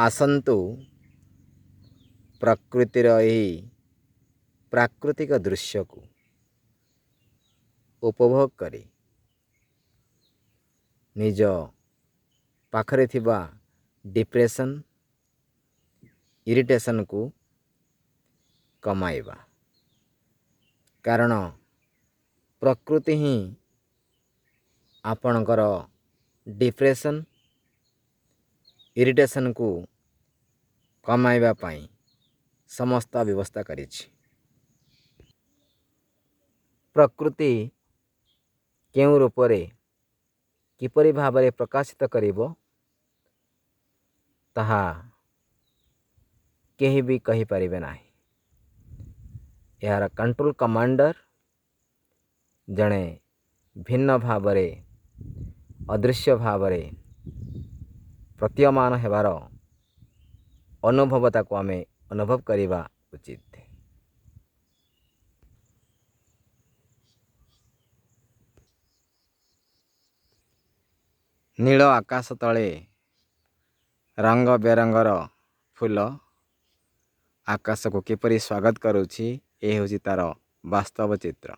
ଆସନ୍ତୁ ପ୍ରକୃତିର ଏହି ପ୍ରାକୃତିକ ଦୃଶ୍ୟକୁ ଉପଭୋଗ କରି ନିଜ ପାଖରେ ଥିବା ଡିପ୍ରେସନ୍ ଇରିଟେସନ୍କୁ କମାଇବା। କାରଣ ପ୍ରକୃତି ହିଁ ଆପଣଙ୍କର ଡିପ୍ରେସନ୍ ଇରିଟେସନ୍କୁ କମାଇବା ପାଇଁ ସମସ୍ତ ବ୍ୟବସ୍ଥା କରିଛି। ପ୍ରକୃତି କେଉଁ ରୂପରେ କିପରି ଭାବରେ ପ୍ରକାଶିତ କରିବ ତାହା କେହି ବି କହିପାରିବେ ନାହିଁ। ଏହାର କଣ୍ଟ୍ରୋଲ କମାଣ୍ଡର ଜଣେ ଭିନ୍ନ ଭାବରେ ଅଦୃଶ୍ୟ ଭାବରେ ପ୍ରତୀୟମାନ ହେବାର ଅନୁଭବତାକୁ ଆମେ ଅନୁଭବ କରିବା ଉଚିତ। ନୀଳ ଆକାଶ ତଳେ ରଙ୍ଗ ବେରଙ୍ଗର ଫୁଲ ଆକାଶକୁ କିପରି ସ୍ୱାଗତ କରୁଛି, ଏ ହେଉଛି ତା'ର ବାସ୍ତବ ଚିତ୍ର।